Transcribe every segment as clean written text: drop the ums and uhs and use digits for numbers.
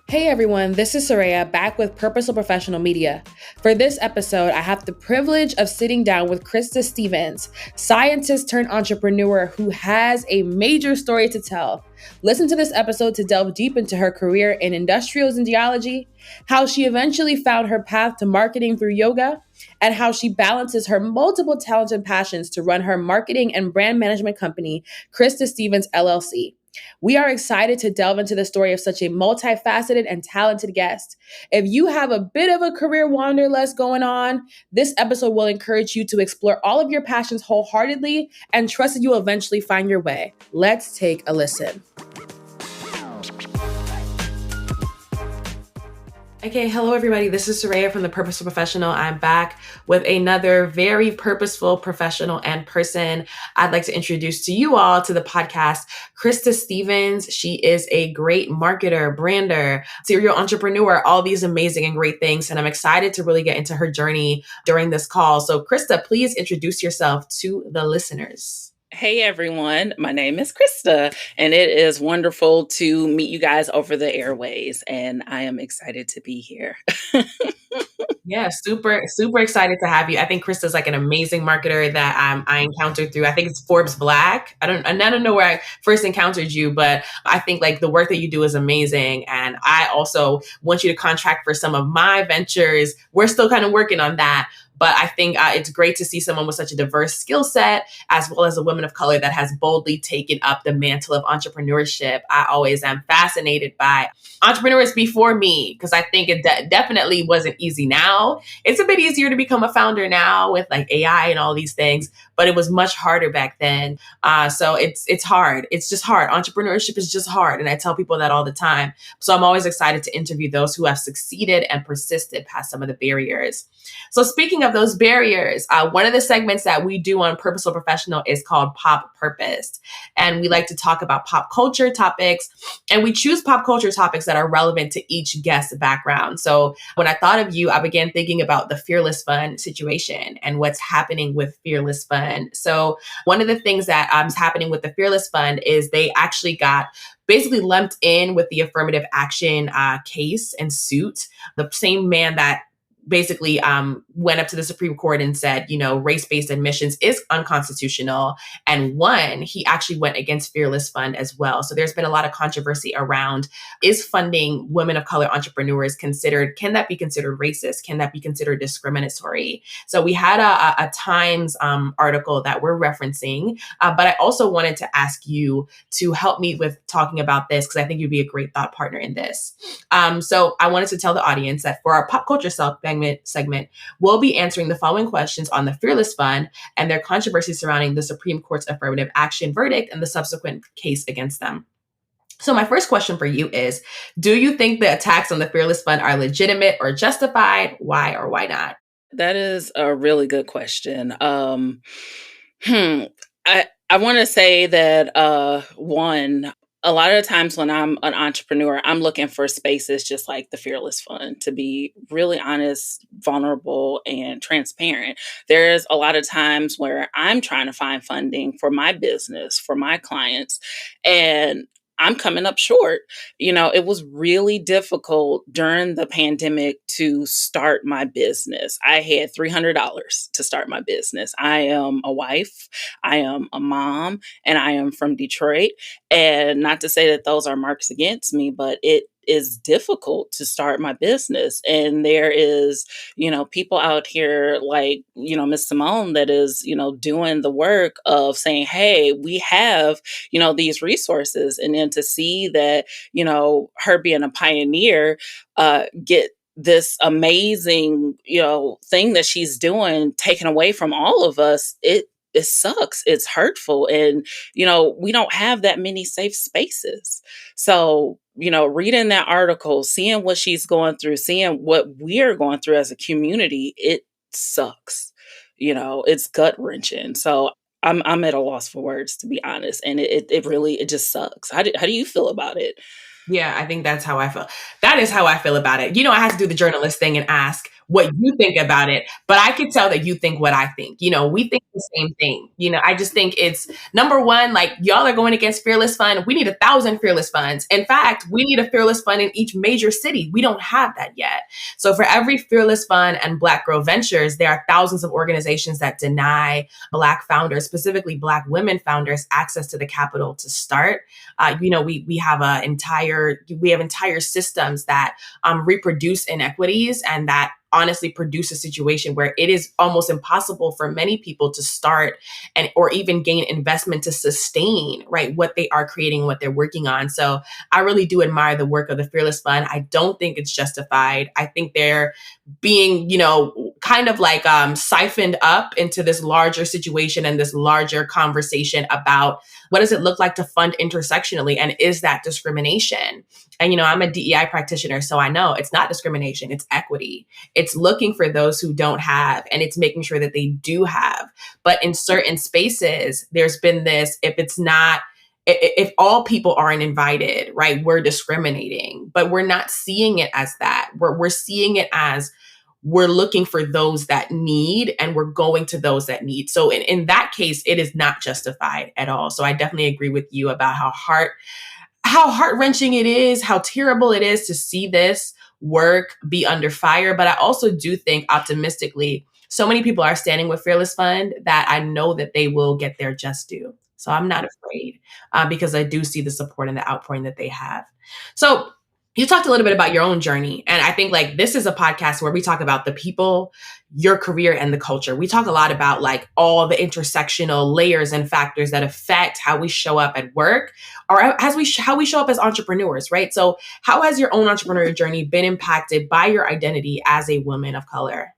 Hey everyone, this is Surayya back with Purposeful Professional Media. For this episode, I have the privilege of sitting down with Christa Stephens, scientist turned entrepreneur who has a major story to tell. Listen to this episode to delve deep into her career in industrials and geology, how she eventually found her path to marketing through yoga, and how she balances her multiple talents and passions to run her marketing and brand management company, Christa Stephens LLC. We are excited to delve into the story of such a multifaceted and talented guest. If you have a bit of a career wanderlust going on, this episode will encourage you to explore all of your passions wholeheartedly and trust that you will eventually find your way. Let's take a listen. Okay, hello everybody. This is Surayya from the Purposeful Professional. I'm back with another very purposeful professional and person I'd like to introduce to you all to the podcast, Christa Stephens. She is a great marketer, brander, serial entrepreneur, all these amazing and great things. And I'm excited to really get into her journey during this call. So Christa, please introduce yourself to the listeners. Hey everyone, my name is Krista, and it is wonderful to meet you guys over the airways, and I am excited to be here. Yeah, super excited to have you. I think Krista's like an amazing marketer that I encountered through, I think it's Forbes Black. I don't know where I first encountered you, but I think like the work that you do is amazing. And I also want you to contract for some of my ventures. We're still kind of working on that. But I think it's great to see someone with such a diverse skill set, as well as a woman of color that has boldly taken up the mantle of entrepreneurship. I always am fascinated by entrepreneurs before me, because I think it definitely wasn't easy now. It's a bit easier to become a founder now with like AI and all these things, but it was much harder back then. So it's hard. It's just hard. Entrepreneurship is just hard. And I tell people that all the time. So I'm always excited to interview those who have succeeded and persisted past some of the barriers. So speaking of those barriers, one of the segments that we do on Purposeful Professional is called Pop Purposed. And we like to talk about pop culture topics, and we choose pop culture topics that are relevant to each guest's background. So when I thought of you, I began thinking about the Fearless Fund situation and what's happening with Fearless Fund. So one of the things that is happening with the Fearless Fund is they actually got basically lumped in with the affirmative action case and suit. The same man that basically went up to the Supreme Court and said, race-based admissions is unconstitutional. And one, he actually went against Fearless Fund as well. So there's been a lot of controversy around, is funding women of color entrepreneurs can that be considered racist? Can that be considered discriminatory? So we had a Times article that we're referencing, but I also wanted to ask you to help me with talking about this, because I think you'd be a great thought partner in this. So I wanted to tell the audience that for our pop culture segment, we'll be answering the following questions on the Fearless Fund and their controversy surrounding the Supreme Court's affirmative action verdict and the subsequent case against them. So my first question for you is, do you think the attacks on the Fearless Fund are legitimate or justified? Why or why not? That is a really good question. I want to say that one, a lot of the times when I'm an entrepreneur, I'm looking for spaces just like the Fearless Fund to be really honest, vulnerable, and transparent. There's a lot of times where I'm trying to find funding for my business, for my clients, and I'm coming up short. It was really difficult during the pandemic to start my business. I had $300 to start my business. I am a wife, I am a mom, and I am from Detroit. And not to say that those are marks against me, but it is difficult to start my business. And there is, people out here like, Miss Simone that is, doing the work of saying, hey, we have, these resources. And then to see that, her being a pioneer, get this amazing, thing that she's doing taken away from all of us, it sucks. It's hurtful. And, we don't have that many safe spaces. So, reading that article, seeing what she's going through, seeing what we're going through as a community, it sucks. It's gut wrenching. So I'm at a loss for words, to be honest. And it really just sucks. How do you feel about it? Yeah, I think that's how I feel. That is how I feel about it. I have to do the journalist thing and ask what you think about it, but I could tell that you think what I think. We think the same thing. I just think it's number one, like y'all are going against Fearless Fund. We need 1,000 Fearless Funds. In fact, we need a Fearless Fund in each major city. We don't have that yet. So for every Fearless Fund and Black Girl Ventures, there are thousands of organizations that deny Black founders, specifically Black women founders, access to the capital to start. We have entire systems that reproduce inequities and that honestly produce a situation where it is almost impossible for many people to start and or even gain investment to sustain right what they are creating, what they're working on. So I really do admire the work of the Fearless Fund. I don't think it's justified. I think they're being kind of like siphoned up into this larger situation and this larger conversation about what does it look like to fund intersectionally, and is that discrimination? And I'm a DEI practitioner, so I know it's not discrimination, it's equity. It's looking for those who don't have, and it's making sure that they do have. But in certain spaces, there's been this, if all people aren't invited, right, we're discriminating, but we're not seeing it as that. We're seeing it as we're looking for those that need, and we're going to those that need. So in that case, it is not justified at all. So I definitely agree with you about how heart-wrenching it is, how terrible it is to see this work be under fire. But I also do think optimistically, so many people are standing with Fearless Fund that I know that they will get their just due. So I'm not afraid because I do see the support and the outpouring that they have. So you talked a little bit about your own journey. And I think like this is a podcast where we talk about the people, your career, and the culture. We talk a lot about like all the intersectional layers and factors that affect how we show up at work or how we show up as entrepreneurs, right? So how has your own entrepreneurial journey been impacted by your identity as a woman of color?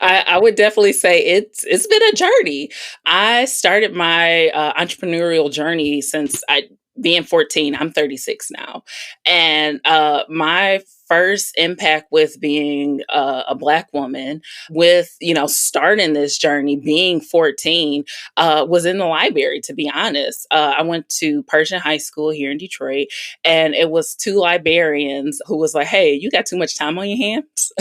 I would definitely say it's been a journey. I started my entrepreneurial journey since I being 14. I'm 36 now, and my first impact with being a Black woman, with starting this journey, being 14, was in the library. To be honest, I went to Persian High School here in Detroit, and it was two librarians who was like, "Hey, you got too much time on your hands."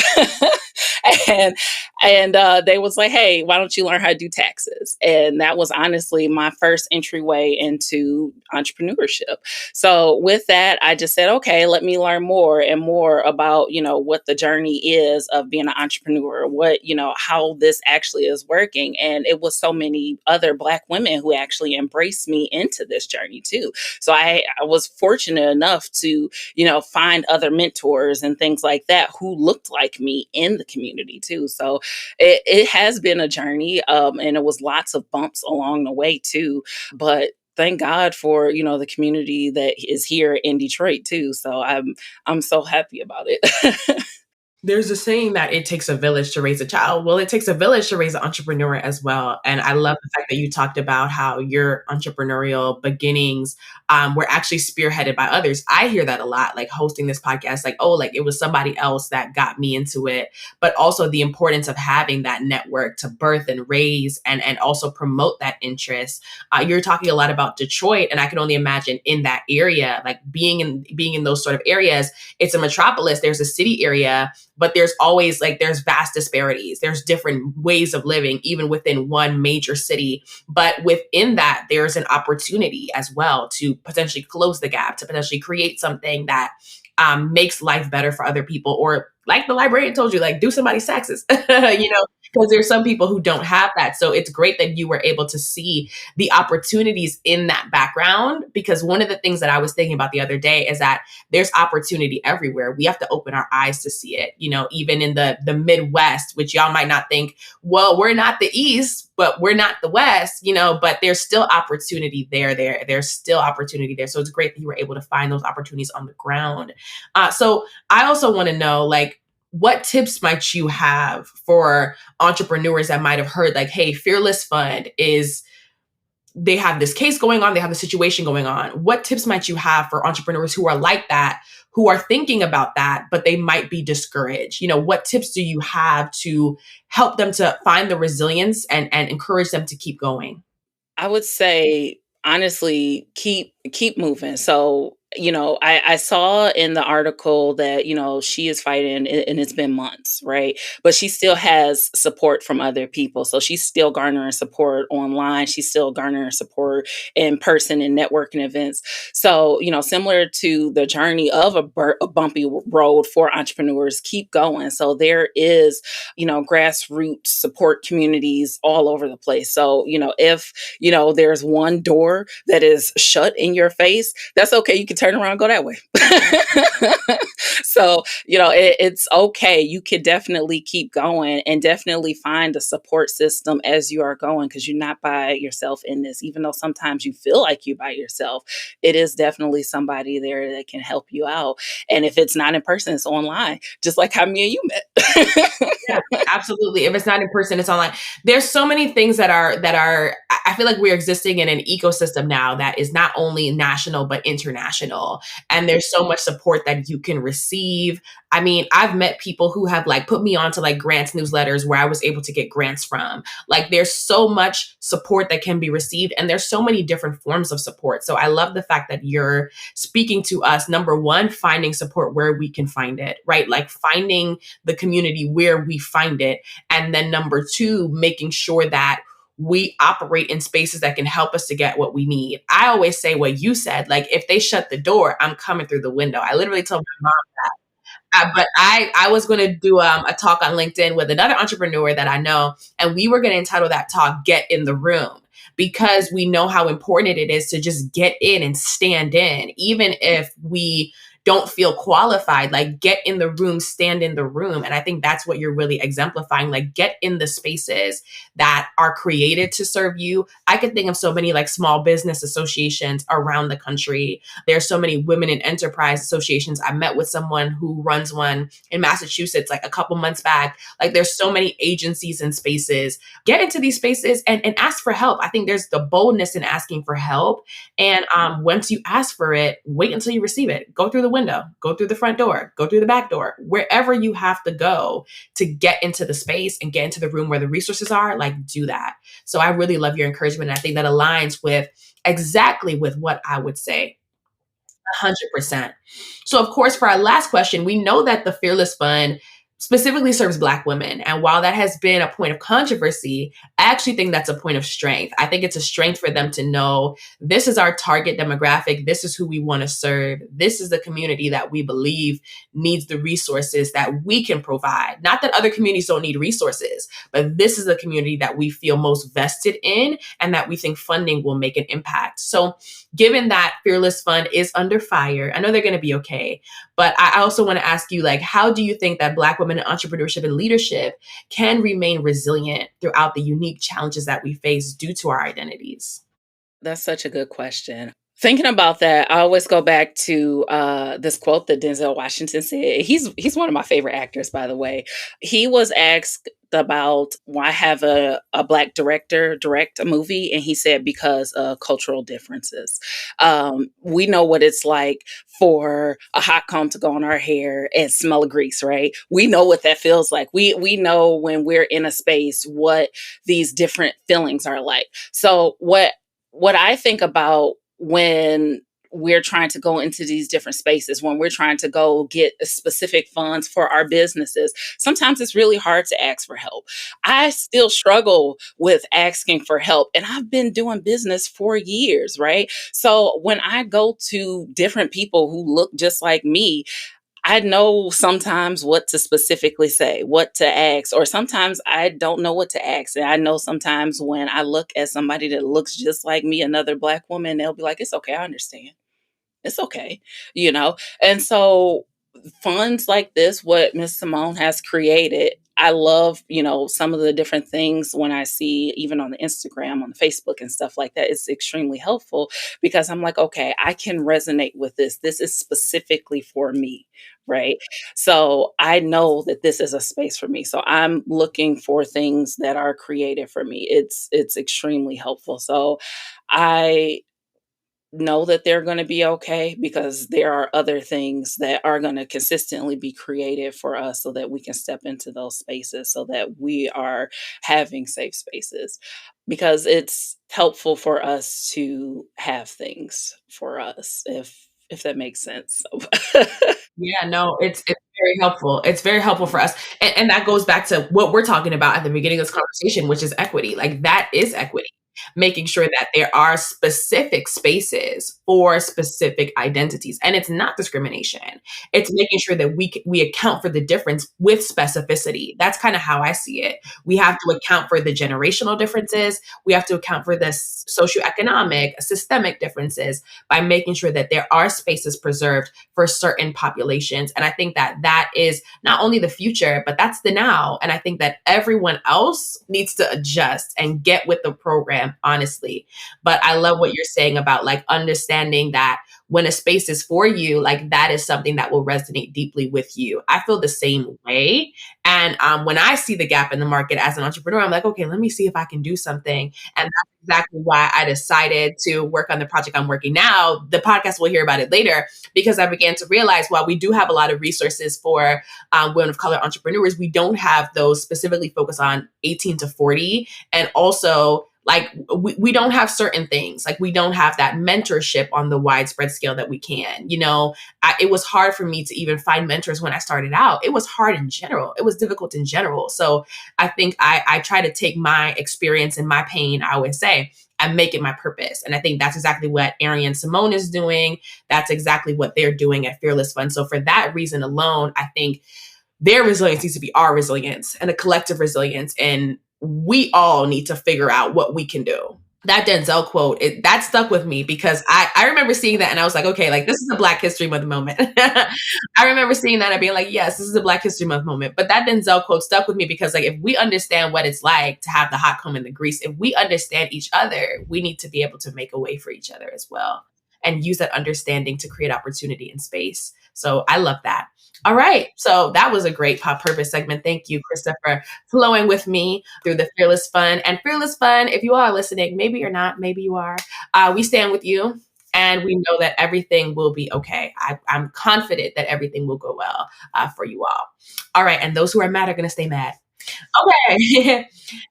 and they was like, "Hey, why don't you learn how to do taxes?" And that was honestly my first entryway into entrepreneurship. So with that, I just said, okay, let me learn more and more about what the journey is of being an entrepreneur, what how this actually is working. And it was so many other Black women who actually embraced me into this journey too. So I was fortunate enough to find other mentors and things like that who looked like me in the community too. So it has been a journey, and it was lots of bumps along the way too. But thank God for the community that is here in Detroit too. So I'm so happy about it. There's a saying that it takes a village to raise a child. Well, it takes a village to raise an entrepreneur as well. And I love the fact that you talked about how your entrepreneurial beginnings were actually spearheaded by others. I hear that a lot, like hosting this podcast, like, oh, like it was somebody else that got me into it, but also the importance of having that network to birth and raise and also promote that interest. You're talking a lot about Detroit, and I can only imagine in that area, like being in those sort of areas, it's a metropolis, there's a city area, but there's always there's vast disparities. There's different ways of living, even within one major city. But within that, there's an opportunity as well to potentially close the gap, to potentially create something that makes life better for other people. Or like the librarian told you, like do somebody's taxes, because there's some people who don't have that. So it's great that you were able to see the opportunities in that background, because one of the things that I was thinking about the other day is that there's opportunity everywhere. We have to open our eyes to see it, even in the Midwest, which y'all might not think, well, we're not the East, but we're not the West, but there's still opportunity there's still opportunity there. So it's great that you were able to find those opportunities on the ground. So I also want to know, what tips might you have for entrepreneurs that might have heard hey, Fearless Fund they have this case going on, they have the situation going on. What tips might you have for entrepreneurs who are like that, who are thinking about that, but they might be discouraged? What tips do you have to help them to find the resilience and encourage them to keep going? I would say honestly, keep moving. So, I saw in the article that, she is fighting and it's been months, right? But she still has support from other people. So she's still garnering support online. She's still garnering support in person and networking events. So, similar to the journey of a bumpy road for entrepreneurs, keep going. So there is, grassroots support communities all over the place. So, if there's one door that is shut in your face, that's okay. You can turn around and go that way. So, it's okay. You can definitely keep going and definitely find a support system as you are going, because you're not by yourself in this. Even though sometimes you feel like you're by yourself, it is definitely somebody there that can help you out. And if it's not in person, it's online, just like how me and you met. Yeah, absolutely. If it's not in person, it's online. There's so many things that are I feel like we're existing in an ecosystem now that is not only national but international. And there's so much support that you can receive. I mean, I've met people who have like put me onto like grants newsletters where I was able to get grants from. Like there's so much support that can be received, and there's so many different forms of support. So I love the fact that you're speaking to us, number one, finding support where we can find it, right? Like finding the community where we find it. And then number two, making sure that we operate in spaces that can help us to get what we need. I always say what you said, like if they shut the door, I'm coming through the window. I literally told my mom that. But I was going to do a talk on LinkedIn with another entrepreneur that I know, and we were going to entitle that talk "Get in the Room," because we know how important it is to just get in and stand in, even if we don't feel qualified. Like get in the room, stand in the room, and I think that's what you're really exemplifying. Like get in the spaces that are created to serve you. I could think of so many like small business associations around the country. There's so many women in enterprise associations. I met with someone who runs one in Massachusetts like a couple months back. Like there's so many agencies and spaces. Get into these spaces and ask for help. I think there's the boldness in asking for help. And once you ask for it, wait until you receive it. Go through the window, go through the front door, go through the back door, wherever you have to go to get into the space and get into the room where the resources are, like do that. So I really love your encouragement. And I think that aligns with exactly with what I would say. 100%. So, of course, for our last question, we know that the Fearless Fund specifically serves Black women. And while that has been a point of controversy, I actually think that's a point of strength. I think it's a strength for them to know this is our target demographic. This is who we want to serve. This is the community that we believe needs the resources that we can provide. Not that other communities don't need resources, but this is the community that we feel most vested in and that we think funding will make an impact. So, given that Fearless Fund is under fire, I know they're going to be okay, but I also want to ask you, like, how do you think that Black women in entrepreneurship and leadership can remain resilient throughout the unique challenges that we face due to our identities? That's such a good question. Thinking about that, I always go back to this quote that Denzel Washington said. He's one of my favorite actors, by the way. He was asked about why have a Black director direct a movie, and he said because of cultural differences. We know what it's like for a hot comb to go on our hair and smell of grease, right? We know what that feels like. We know when we're in a space what these different feelings are like. So what I think about when we're trying to go into these different spaces, when we're trying to go get specific funds for our businesses, sometimes it's really hard to ask for help. I still struggle with asking for help, and I've been doing business for years, right? So when I go to different people who look just like me, I know sometimes what to specifically say, what to ask, or sometimes I don't know what to ask. And I know sometimes when I look at somebody that looks just like me, another Black woman, they'll be like, it's okay, I understand. It's okay, you know? And so funds like this, what Miss Simone has created, I love, some of the different things when I see even on the Instagram, on the Facebook and stuff like that. It's extremely helpful because I'm like, okay, I can resonate with this. This is specifically for me, right? So I know that this is a space for me. So I'm looking for things that are created for me. It's extremely helpful. So I know that they're going to be okay, because there are other things that are going to consistently be created for us so that we can step into those spaces, so that we are having safe spaces, because it's helpful for us to have things for us, if that makes sense. So Yeah, no, it's very helpful. It's very helpful for us. And that goes back to what we're talking about at the beginning of this conversation, which is equity. Like that is equity. Making sure that there are specific spaces for specific identities. And it's not discrimination. It's making sure that we account for the difference with specificity. That's kind of how I see it. We have to account for the generational differences. We have to account for the socioeconomic, systemic differences by making sure that there are spaces preserved for certain populations. And I think that that is not only the future, but that's the now. And I think that everyone else needs to adjust and get with the program, honestly. But I love what you're saying about like understanding that when a space is for you, like that is something that will resonate deeply with you. I feel the same way. And when I see the gap in the market as an entrepreneur, I'm like, okay, let me see if I can do something. And that's exactly why I decided to work on the project I'm working now. The podcast, we'll hear about it later, because I began to realize while we do have a lot of resources for women of color entrepreneurs, we don't have those specifically focused on 18 to 40. And also, like we don't have certain things, like we don't have that mentorship on the widespread scale that we can. It was hard for me to even find mentors when I started out. It was hard in general. It was difficult in general. So I think I try to take my experience and my pain, I always say, and make it my purpose. And I think that's exactly what Ari and Simone is doing. That's exactly what they're doing at Fearless Fund. So for that reason alone, I think their resilience needs to be our resilience and a collective resilience. And we all need to figure out what we can do. That Denzel quote, that stuck with me because I remember seeing that and I was like, okay, like this is a Black History Month moment. I remember seeing that and being like, yes, this is a Black History Month moment. But that Denzel quote stuck with me because like if we understand what it's like to have the hot comb and the grease, if we understand each other, we need to be able to make a way for each other as well and use that understanding to create opportunity in space. So I love that. All right. So that was a great pop purpose segment. Thank you, Krista, for flowing with me through the Fearless Fund. And Fearless Fund, if you all are listening, maybe you're not, maybe you are, we stand with you. And we know that everything will be okay. I'm confident that everything will go well for you all. All right. And those who are mad are going to stay mad. Okay.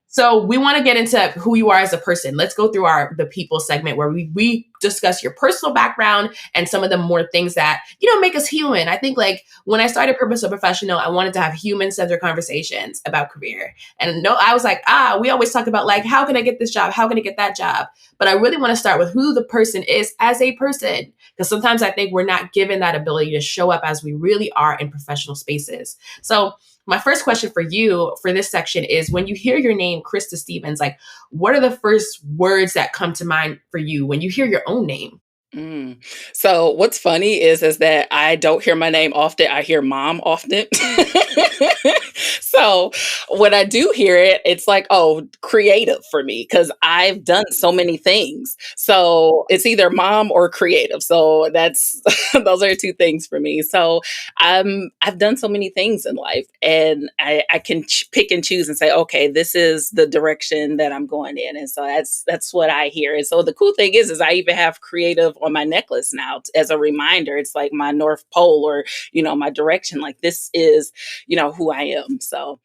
So we want to get into who you are as a person. Let's go through the people segment where we discuss your personal background and some of the more things that, make us human. I think like when I started Purpose So Professional, I wanted to have human-centered conversations about career. And no, I was like, we always talk about like, how can I get this job? How can I get that job? But I really want to start with who the person is as a person. Because sometimes I think we're not given that ability to show up as we really are in professional spaces. So my first question for you for this section is when you hear your name, Christa Stephens, like what are the first words that come to mind for you when you hear your own name? Mm. So what's funny is that I don't hear my name often. I hear mom often. So when I do hear it, it's like, oh, creative for me because I've done so many things. So it's either mom or creative. So that's those are two things for me. So I've done so many things in life, and I can pick and choose and say, okay, this is the direction that I'm going in, and so that's what I hear. And so the cool thing is I even have creative on my necklace now as a reminder. It's like my North Pole or my direction. Like this is who I am. So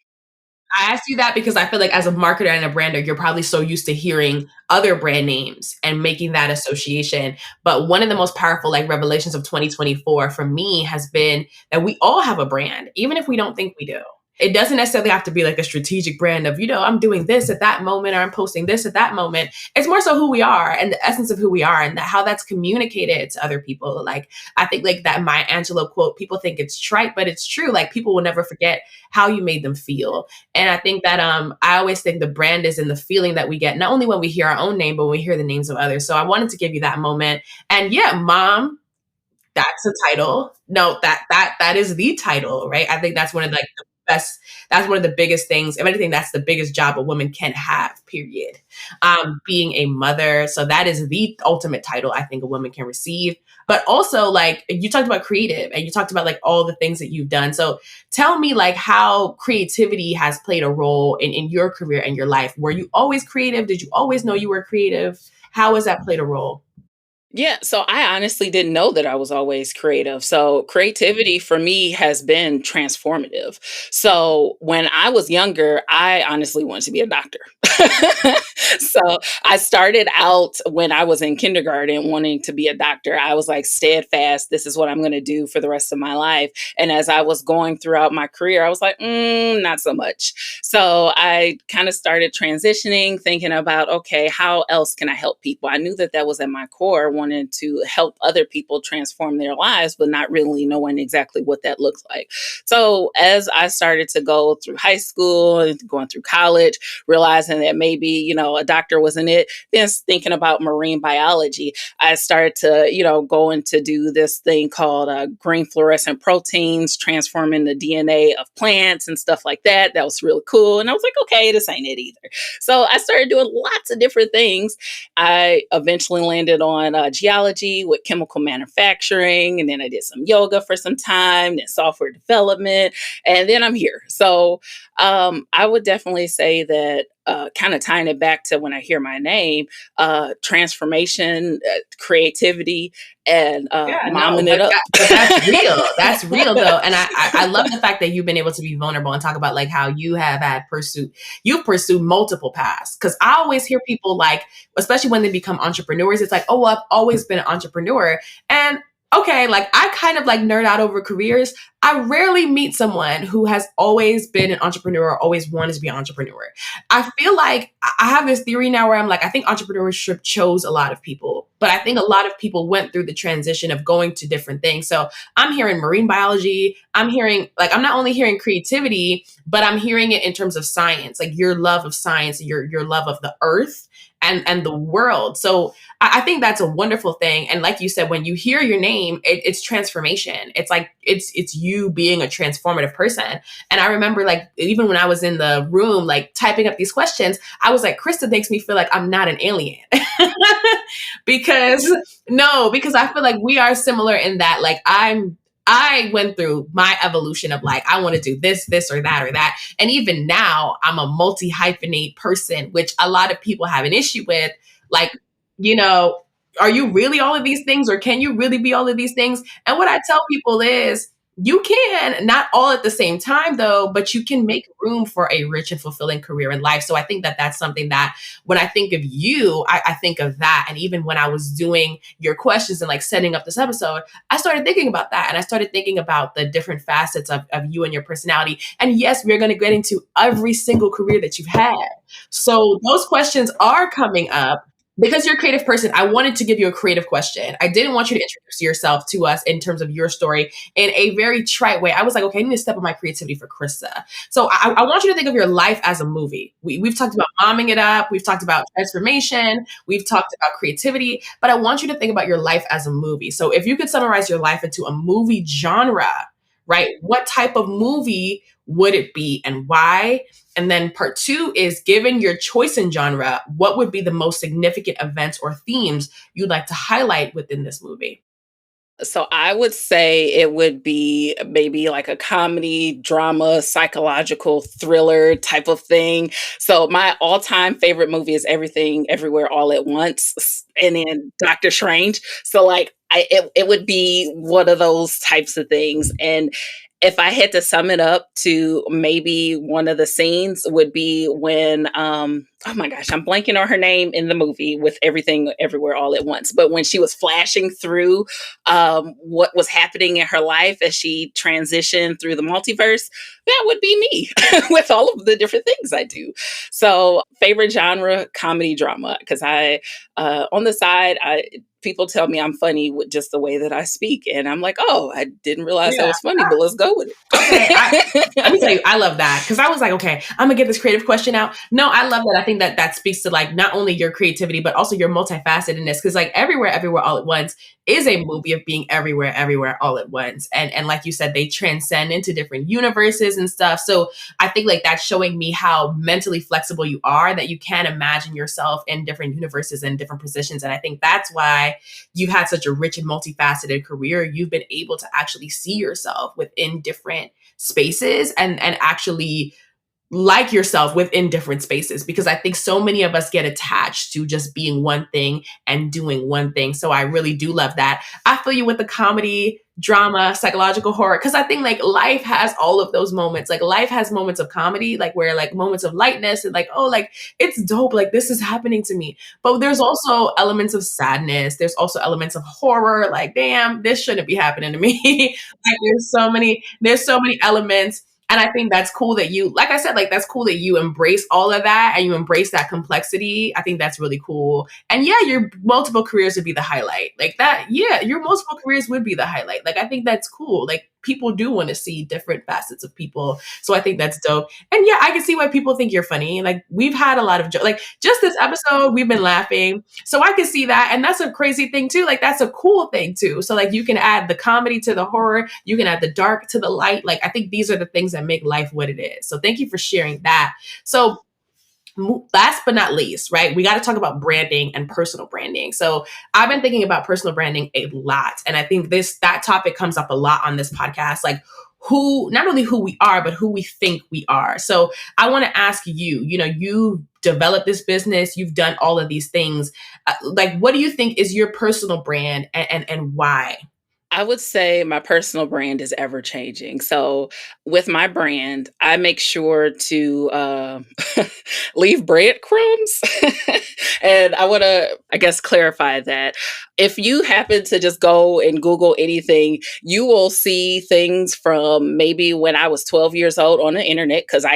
I asked you that because I feel like as a marketer and a brander, you're probably so used to hearing other brand names and making that association. But one of the most powerful like revelations of 2024 for me has been that we all have a brand, even if we don't think we do. It doesn't necessarily have to be like a strategic brand of, I'm doing this at that moment or I'm posting this at that moment. It's more so who we are and the essence of who we are and how that's communicated to other people. Like, I think like that Maya Angelou quote, people think it's trite, but it's true. Like people will never forget how you made them feel. And I think that I always think the brand is in the feeling that we get, not only when we hear our own name, but when we hear the names of others. So I wanted to give you that moment. And yeah, mom, that's a title. No, that is the title, right? I think that's one of like the best, that's one of the biggest things. If anything, that's the biggest job a woman can have, period. Being a mother. So that is the ultimate title I think a woman can receive. But also like you talked about creative and you talked about like all the things that you've done. So tell me like how creativity has played a role in your career and your life. Were you always creative? Did you always know you were creative? How has that played a role? Yeah, so I honestly didn't know that I was always creative. So creativity for me has been transformative. So when I was younger, I honestly wanted to be a doctor. So I started out when I was in kindergarten wanting to be a doctor. I was like steadfast, this is what I'm going to do for the rest of my life. And as I was going throughout my career, I was like, not so much. So I kind of started transitioning, thinking about, okay, how else can I help people? I knew that that was at my core, wanting to help other people transform their lives, but not really knowing exactly what that looks like. So as I started to go through high school and going through college, realizing that maybe, a doctor wasn't it, then thinking about marine biology, I started to, go into do this thing called green fluorescent proteins, transforming the DNA of plants and stuff like that. That was really cool. And I was like, okay, this ain't it either. So I started doing lots of different things. I eventually landed on geology with chemical manufacturing. And then I did some yoga for some time, then software development. And then I'm here. So I would definitely say that kind of tying it back to when I hear my name, transformation, creativity, and Yeah, no, momming it up. but that's real. That's real though. And I love the fact that you've been able to be vulnerable and talk about like how you have had you've pursued multiple paths. Cause I always hear people like, especially when they become entrepreneurs, it's like, oh, well, I've always been an entrepreneur. And okay, like I kind of like nerd out over careers. I rarely meet someone who has always been an entrepreneur or always wanted to be an entrepreneur. I feel like I have this theory now where I'm like, I think entrepreneurship chose a lot of people, but I think a lot of people went through the transition of going to different things. So I'm hearing marine biology. I'm hearing like, I'm not only hearing creativity, but I'm hearing it in terms of science, like your love of science, your love of the earth and the world. So I think that's a wonderful thing. And like you said, when you hear your name, it's transformation. It's like it's you being a transformative person. And I remember like even when I was in the room, like typing up these questions, I was like, Krista makes me feel like I'm not an alien. because because I feel like we are similar in that like I went through my evolution of like, I want to do this or that or that. And even now, I'm a multi hyphenate person, which a lot of people have an issue with. Like, you know, are you really all of these things or can you really be all of these things? And what I tell people is, you can, not all at the same time though, but you can make room for a rich and fulfilling career in life. So I think that that's something that when I think of you, I think of that. And even when I was doing your questions and like setting up this episode, I started thinking about that. And I started thinking about the different facets of you and your personality. And yes, we're going to get into every single career that you've had. So those questions are coming up. Because you're a creative person, I wanted to give you a creative question. I didn't want you to introduce yourself to us in terms of your story in a very trite way. I was like, okay, I need to step on my creativity for Krista. So I want you to think of your life as a movie. We've talked about momming it up. We've talked about transformation. We've talked about creativity. But I want you to think about your life as a movie. So if you could summarize your life into a movie genre, right? What type of movie would it be and why? And then part 2 is given your choice in genre, what would be the most significant events or themes you'd like to highlight within this movie? So I would say it would be maybe like a comedy, drama, psychological thriller type of thing. So my all-time favorite movie is Everything Everywhere All at Once and then Doctor Strange. So like it would be one of those types of things. And if I had to sum it up to maybe one of the scenes would be when oh my gosh, I'm blanking on her name in the movie with Everything Everywhere All at Once. But when she was flashing through what was happening in her life as she transitioned through the multiverse, that would be me with all of the different things I do. So favorite genre, comedy drama, because I on the side, people tell me I'm funny with just the way that I speak. And I'm like, oh, I didn't realize that Yeah. was funny, but let's go with Okay, let me it. tell you, I love that because I was like, okay, I'm gonna get this creative question out. No, I love that. I think that that speaks to like not only your creativity but also your multifacetedness. Because like everywhere, all at once is a movie of being everywhere, all at once. And like you said, they transcend into different universes and stuff. So I think like that's showing me how mentally flexible you are. That you can imagine yourself in different universes and different positions. And I think that's why you've had such a rich and multifaceted career. You've been able to actually see yourself within different spaces and actually like yourself within different spaces, because I think so many of us get attached to just being one thing and doing one thing. So I really do love that. I feel you with the comedy, drama, psychological horror, because I think like life has all of those moments. Like life has moments of comedy, like where like moments of lightness and like, oh, like it's dope, like this is happening to me. But there's also elements of sadness. There's also elements of horror, like damn, this shouldn't be happening to me. Like there's so many elements, and I think that's cool that you, like I said, like that's cool that you embrace all of that and you embrace that complexity. I think that's really cool. And yeah, your multiple careers would be the highlight. Like that, yeah, your multiple careers would be the highlight. Like I think that's cool. Like people do want to see different facets of people. So I think that's dope. And yeah, I can see why people think you're funny. Like we've had a lot of like just this episode, we've been laughing. So I can see that. And that's a crazy thing too. Like that's a cool thing too. So like you can add the comedy to the horror, you can add the dark to the light. Like I think these are the things that make life what it is. So thank you for sharing that. So last but not least, right? We got to talk about branding and personal branding. So I've been thinking about personal branding a lot. And I think that topic comes up a lot on this podcast, like who, not only who we are, but who we think we are. So I want to ask you, you developed this business, you've done all of these things. Like, what do you think is your personal brand and why? I would say my personal brand is ever changing. So with my brand, I make sure to leave breadcrumbs. And I want to, I guess, clarify that if you happen to just go and Google anything, you will see things from maybe when I was 12 years old on the internet, because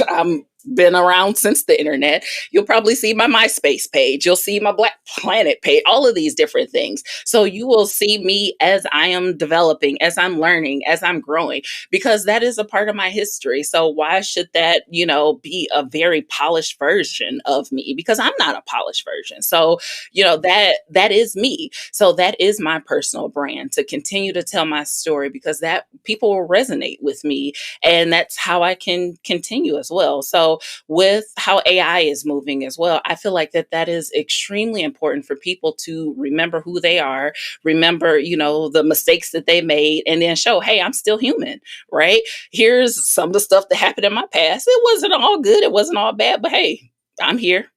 I'm been around since the internet. You'll probably see my MySpace page. You'll see my Black Planet page, all of these different things. So you will see me as I am developing, as I'm learning, as I'm growing, because that is a part of my history. So why should that, be a very polished version of me? Because I'm not a polished version. So, that is me. So that is my personal brand, to continue to tell my story, because that people will resonate with me, and that's how I can continue as well. So with how AI is moving as well, I feel like that is extremely important for people to remember who they are, remember, the mistakes that they made, and then show, hey, I'm still human, right? Here's some of the stuff that happened in my past. It wasn't all good. It wasn't all bad, but hey, I'm here.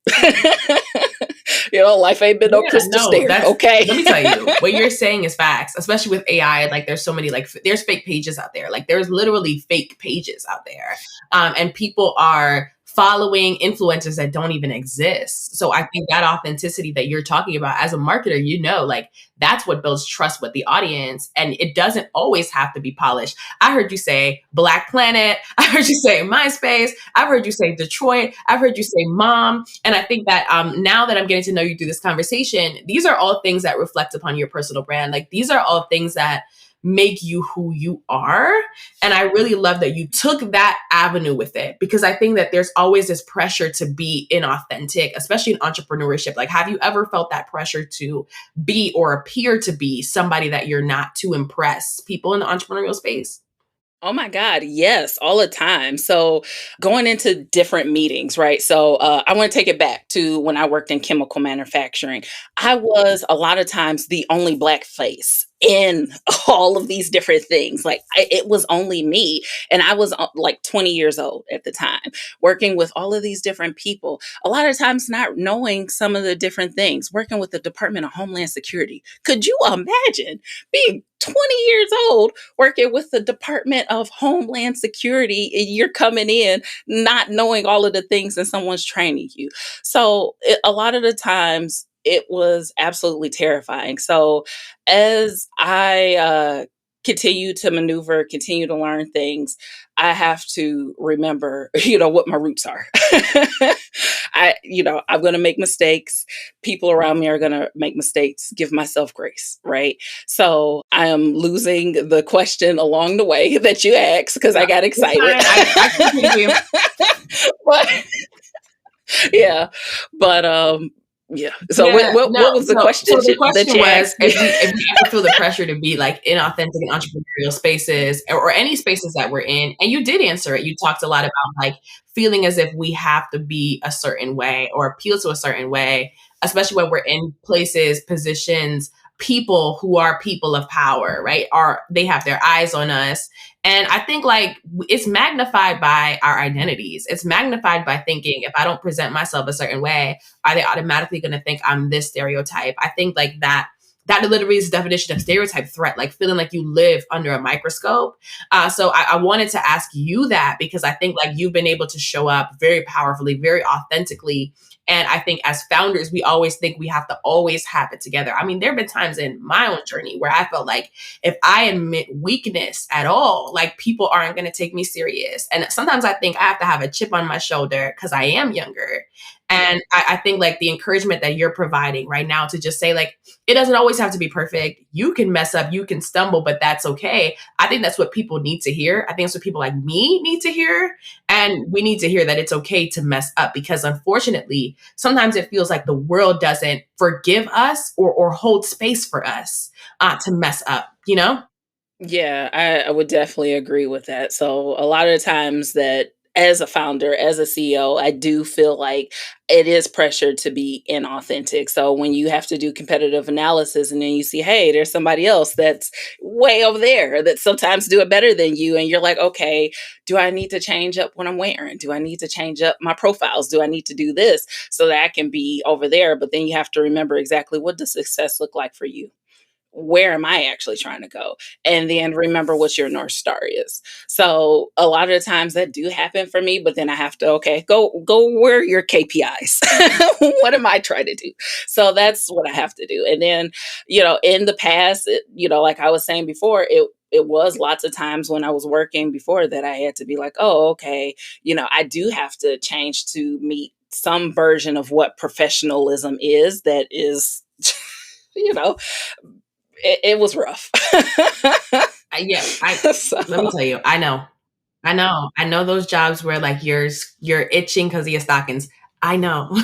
Life ain't been no crystal stair. Okay. Let me tell you, what you're saying is facts, especially with AI. Like there's so many, like there's fake pages out there. Like there's literally fake pages out there. And people are following influencers that don't even exist. So I think that authenticity that you're talking about as a marketer, like that's what builds trust with the audience. And it doesn't always have to be polished. I heard you say Black Planet. I heard you say MySpace. I've heard you say Detroit. I've heard you say mom. And I think that now that I'm getting to know you through this conversation, these are all things that reflect upon your personal brand. Like these are all things that make you who you are. And I really love that you took that avenue with it, because I think that there's always this pressure to be inauthentic, especially in entrepreneurship. Like, have you ever felt that pressure to be or appear to be somebody that you're not, to impress people in the entrepreneurial space? Oh my God, yes, all the time. So going into different meetings, right? So I want to take it back to when I worked in chemical manufacturing. I was a lot of times the only Black face in all of these different things. Like it was only me. And I was like 20 years old at the time, working with all of these different people, a lot of times not knowing some of the different things, working with the Department of Homeland Security. Could you imagine being 20 years old working with the Department of Homeland Security, and you're coming in not knowing all of the things and someone's training you? So a lot of the times it was absolutely terrifying. So as I continue to maneuver, continue to learn things, I have to remember, what my roots are. I'm going to make mistakes. People around me are going to make mistakes. Give myself grace, right? So I am losing the question along the way that you asked because I got excited. I completely agree. But, yeah, but yeah. So Yeah, what was the question? So the question that you was, asked? if we ever feel the pressure to be like inauthentic in entrepreneurial spaces or any spaces that we're in, and you did answer it. You talked a lot about like feeling as if we have to be a certain way or appeal to a certain way, especially when we're in places, positions, people who are people of power, right? They have their eyes on us. And I think like it's magnified by our identities. It's magnified by thinking if I don't present myself a certain way, are they automatically going to think I'm this stereotype? I think like that literally is the definition of stereotype threat, like feeling like you live under a microscope. So I wanted to ask you that because I think like you've been able to show up very powerfully, very authentically. And I think as founders, we always think we have to always have it together. I mean, there have been times in my own journey where I felt like if I admit weakness at all, like people aren't going to take me serious. And sometimes I think I have to have a chip on my shoulder because I am younger. And I think like the encouragement that you're providing right now to just say like, it doesn't always have to be perfect. You can mess up, you can stumble, but that's okay. I think that's what people need to hear. I think that's what people like me need to hear. And we need to hear that it's okay to mess up because unfortunately, sometimes it feels like the world doesn't forgive us or hold space for us to mess up, you know? Yeah, I would definitely agree with that. So a lot of the times that as a founder, as a CEO, I do feel like it is pressure to be inauthentic. So when you have to do competitive analysis and then you see, hey, there's somebody else that's way over there that sometimes do it better than you. And you're like, okay, do I need to change up what I'm wearing? Do I need to change up my profiles? Do I need to do this so that I can be over there? But then you have to remember exactly what does success look like for you? Where am I actually trying to go? And then remember what your North Star is. So a lot of the times that do happen for me, but then I have to, okay, go where are your KPIs? What am I trying to do? So that's what I have to do. And then, in the past, like I was saying before, it was lots of times when I was working before that I had to be like, oh, okay, I do have to change to meet some version of what professionalism is that is, you know, it was rough. Yeah, So, let me tell you, I know those jobs where like you're itching because of your stockings. I know.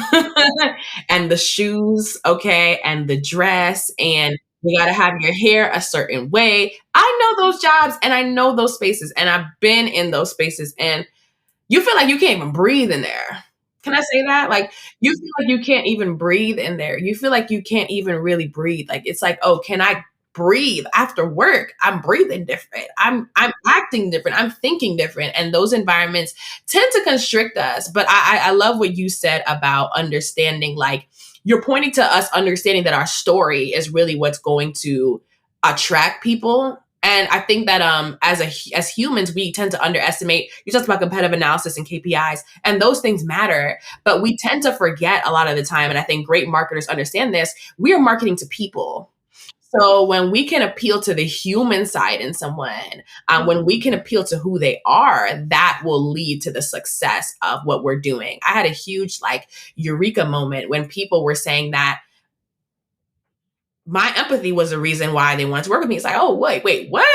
And the shoes, okay, and the dress, and you gotta have your hair a certain way. I know those jobs and I know those spaces, and I've been in those spaces, and you feel like you can't even breathe in there. Can I say that? Like, you feel like you can't even breathe in there. You feel like you can't even really breathe. Like, it's like, "Oh, can I breathe after work? I'm breathing different. I'm acting different. I'm thinking different." And those environments tend to constrict us. But I love what you said about understanding, like, you're pointing to us understanding that our story is really what's going to attract people. And I think that as humans, we tend to underestimate. You talked about competitive analysis and KPIs, and those things matter, but we tend to forget a lot of the time. And I think great marketers understand this. We are marketing to people. So when we can appeal to the human side in someone, when we can appeal to who they are, that will lead to the success of what we're doing. I had a huge like eureka moment when people were saying that my empathy was the reason why they wanted to work with me. It's like, oh, wait, what?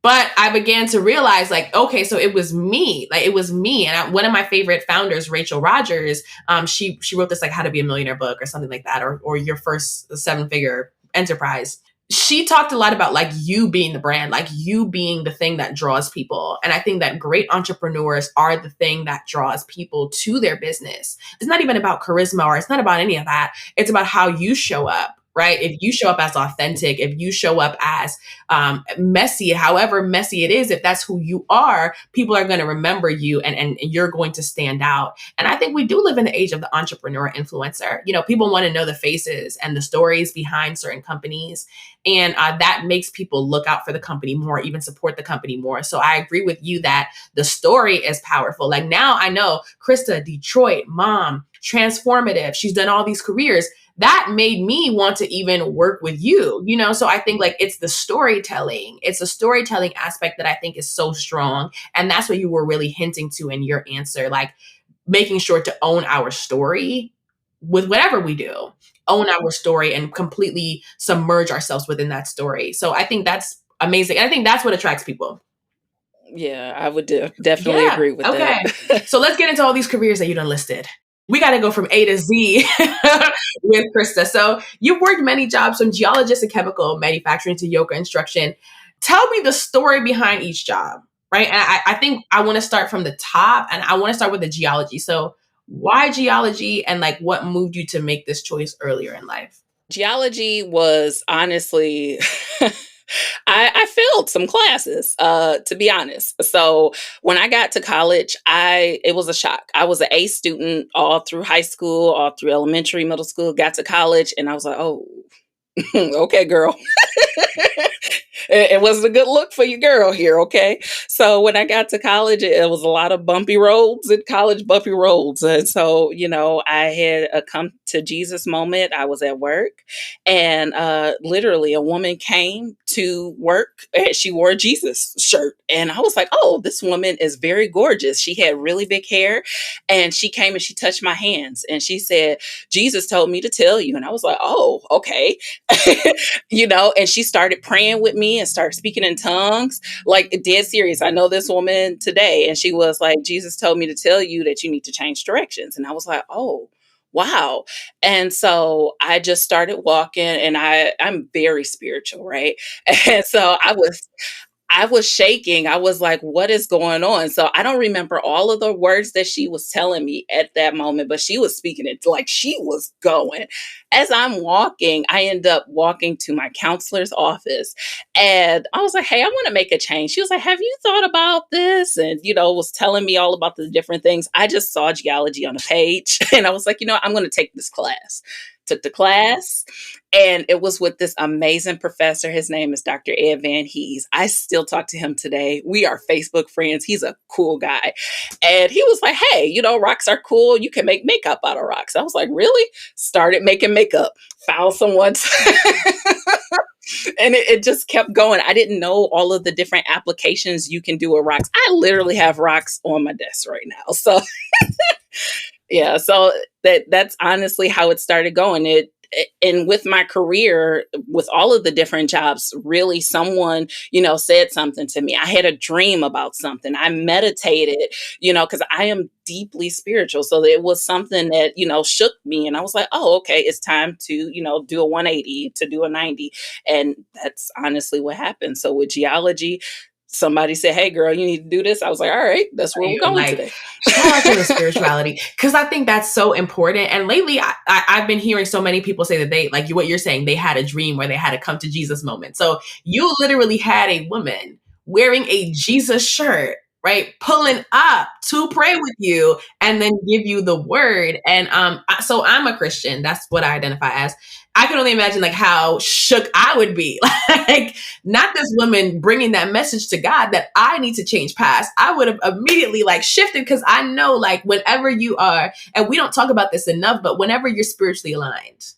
But I began to realize, like, okay, so it was me. Like, it was me. And one of my favorite founders, Rachel Rogers, she wrote this like How to Be a Millionaire book or something like that, or Your First Seven Figure Enterprise. She talked a lot about like you being the brand, like you being the thing that draws people. And I think that great entrepreneurs are the thing that draws people to their business. It's not even about charisma or it's not about any of that. It's about how you show up. Right. If you show up as authentic, if you show up as messy, however messy it is, if that's who you are, people are going to remember you and you're going to stand out. And I think we do live in the age of the entrepreneur influencer. You know, people want to know the faces and the stories behind certain companies. And that makes people look out for the company more, even support the company more. So I agree with you that the story is powerful. Like now I know Krista, Detroit, mom, transformative. She's done all these careers. That made me want to even work with you, you know? So I think like it's the storytelling. It's a storytelling aspect that I think is so strong. And that's what you were really hinting to in your answer, like making sure to own our story with whatever we do, own our story and completely submerge ourselves within that story. So I think that's amazing. And I think that's what attracts people. yeah, I would definitely Yeah. agree with Okay. that. So let's get into all these careers that you done listed. We got to go from A to Z with Krista. So you've worked many jobs from geologist and chemical manufacturing to yoga instruction. Tell me the story behind each job, right? And I think I want to start from the top and I want to start with the geology. So why geology and like what moved you to make this choice earlier in life? Geology was honestly I failed some classes, to be honest. So when I got to college, it was a shock. I was an A student all through high school, all through elementary, middle school, got to college, and I was like, oh, okay, girl. It wasn't a good look for your girl here, okay? So when I got to college, it was a lot of bumpy roads in college, bumpy roads. And so, I had a come to Jesus moment. I was at work, and literally a woman came to work and she wore a Jesus shirt. And I was like, oh, this woman is very gorgeous. She had really big hair, and she came and she touched my hands and she said, Jesus told me to tell you. And I was like, oh, okay. And she started praying with me and started speaking in tongues, like dead serious. I know this woman today, and she was like, Jesus told me to tell you that you need to change directions. And I was like, oh, wow. And so I just started walking, and I'm very spiritual, right? And so I was shaking. I was like, what is going on? So I don't remember all of the words that she was telling me at that moment, but she was speaking it like she was going. As I'm walking, I end up walking to my counselor's office, and I was like, hey, I want to make a change. She was like, have you thought about this? And, was telling me all about the different things. I just saw geology on a page and I was like, I'm going to take this class. Took the class, and it was with this amazing professor. His name is Dr. Ed Van Hees. I still talk to him today. We are Facebook friends. He's a cool guy. And he was like, hey, rocks are cool. You can make makeup out of rocks. I was like, really? Started making makeup. Found someone. And it just kept going. I didn't know all of the different applications you can do with rocks. I literally have rocks on my desk right now. So yeah, so that's honestly how it started going. And with my career, with all of the different jobs, really someone, said something to me. I had a dream about something. I meditated, because I am deeply spiritual. So it was something that, shook me. And I was like, oh, okay, it's time to, do a 180, to do a 90. And that's honestly what happened. So with geology, somebody said, hey, girl, you need to do this. I was like, all right, that's where we're going today. Shout out to the spirituality, because I think that's so important. And lately, I've been hearing so many people say that they, like what you're saying, they had a dream where they had a come to Jesus moment. So you literally had a woman wearing a Jesus shirt, right, pulling up to pray with you and then give you the word. And so I'm a Christian. That's what I identify as. I can only imagine like how shook I would be. Like, not this woman bringing that message to God that I need to change past. I would have immediately like shifted, because I know like whenever you are, and we don't talk about this enough, but whenever you're spiritually aligned,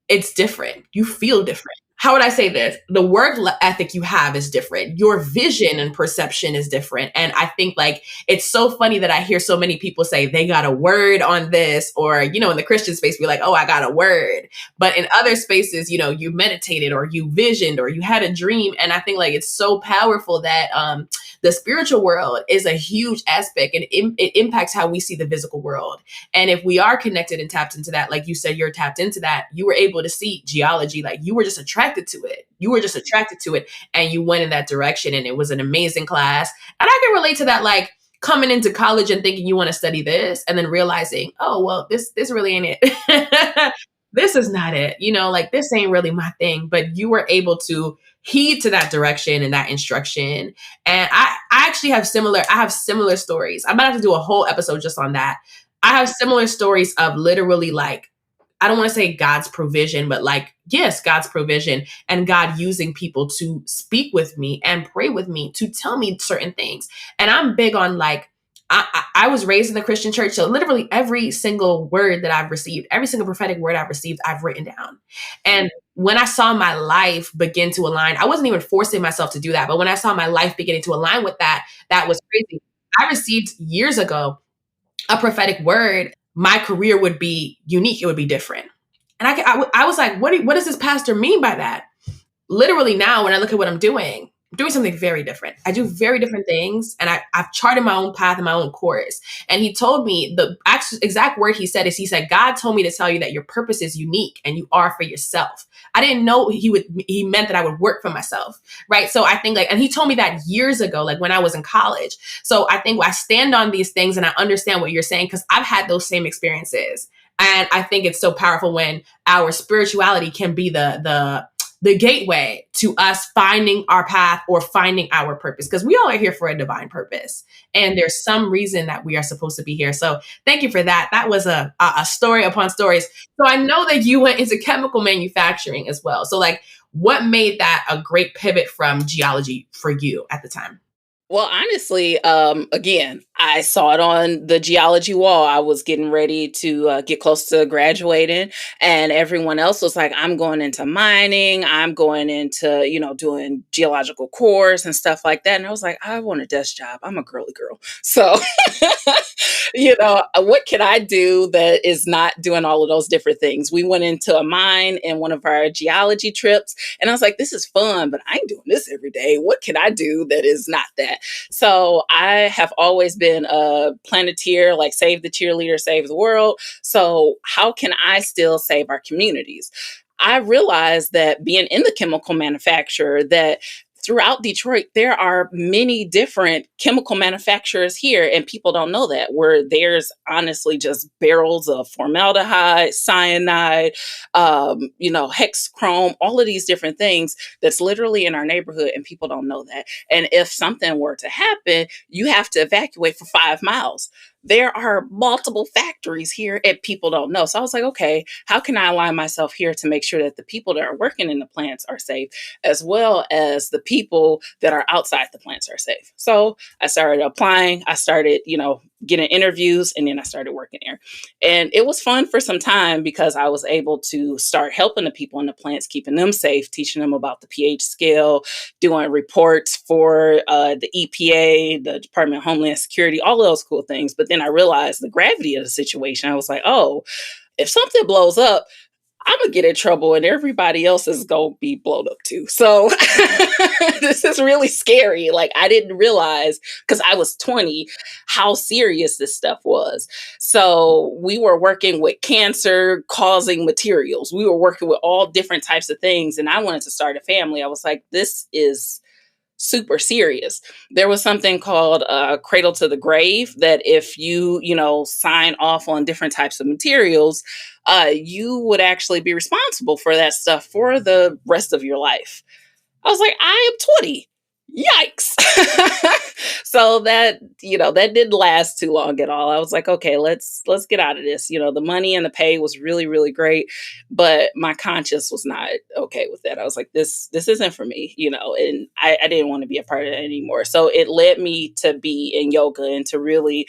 it's different. You feel different. How would I say this? The work ethic you have is different. Your vision and perception is different. And I think like, it's so funny that I hear so many people say they got a word on this, or, in the Christian space, we're like, oh, I got a word. But in other spaces, you meditated or you visioned or you had a dream. And I think like, it's so powerful that the spiritual world is a huge aspect, and it impacts how we see the physical world. And if we are connected and tapped into that, like you said, you're tapped into that, you were able to see geology, like you were just attracted to it. You were just attracted to it and you went in that direction, and it was an amazing class. And I can relate to that, like coming into college and thinking you want to study this and then realizing, oh, well, this really ain't it. This is not it. Like this ain't really my thing, but you were able to heed to that direction and that instruction. And I actually have similar stories. I'm about to have to do a whole episode just on that. I have similar stories of literally like, I don't want to say God's provision, but like, yes, God's provision and God using people to speak with me and pray with me to tell me certain things. And I'm big on like, I was raised in the Christian church. So literally every single word that I've received, every single prophetic word I've received, I've written down. And when I saw my life begin to align, I wasn't even forcing myself to do that. But when I saw my life beginning to align with that, that was crazy. I received years ago a prophetic word. My career would be unique. It would be different. And I was like, what does this pastor mean by that? Literally now, when I look at what I'm doing something very different. I do very different things. And I've charted my own path and my own course. And he told me, the exact word he said, God told me to tell you that your purpose is unique and you are for yourself. I didn't know he meant that I would work for myself. Right. So I think and he told me that years ago, like when I was in college. So I think I stand on these things and I understand what you're saying, because I've had those same experiences. And I think it's so powerful when our spirituality can be the the gateway to us finding our path or finding our purpose, because we all are here for a divine purpose. And there's some reason that we are supposed to be here. So thank you for that. That was a story upon stories. So I know that you went into chemical manufacturing as well. So like, what made that a great pivot from geology for you at the time? Well, honestly, again, I saw it on the geology wall. I was getting ready to get close to graduating, and everyone else was like, I'm going into mining, I'm going into, doing geological cores and stuff like that. And I was like, I want a desk job. I'm a girly girl. So, what can I do that is not doing all of those different things? We went into a mine in one of our geology trips, and I was like, this is fun, but I ain't doing this every day. What can I do that is not that? So I have always been a planeteer, like save the cheerleader, save the world. So how can I still save our communities? I realized that being in the chemical manufacturer, that throughout Detroit, there are many different chemical manufacturers here, and people don't know that, where there's honestly just barrels of formaldehyde, cyanide, hexchrome, all of these different things that's literally in our neighborhood, and people don't know that. And if something were to happen, you have to evacuate for 5 miles. There are multiple factories here and people don't know. So I was like, okay, how can I align myself here to make sure that the people that are working in the plants are safe, as well as the people that are outside the plants are safe? So I started applying. I started, getting interviews, and then I started working there. And it was fun for some time because I was able to start helping the people in the plants, keeping them safe, teaching them about the pH scale, doing reports for the EPA, the Department of Homeland Security, all of those cool things. But then I realized the gravity of the situation. I was like, oh, if something blows up, I'm going to get in trouble and everybody else is going to be blown up too. So this is really scary. Like, I didn't realize, because I was 20, how serious this stuff was. So we were working with cancer causing materials. We were working with all different types of things. And I wanted to start a family. I was like, this is super serious. There was something called cradle to the grave, that if you, sign off on different types of materials, you would actually be responsible for that stuff for the rest of your life. I was like, I am 20. Yikes. So that didn't last too long at all. I was like, okay, let's get out of this. The money and the pay was really, really great, but my conscience was not okay with that. I was like, this isn't for me, and I didn't want to be a part of it anymore. So it led me to be in yoga and to really,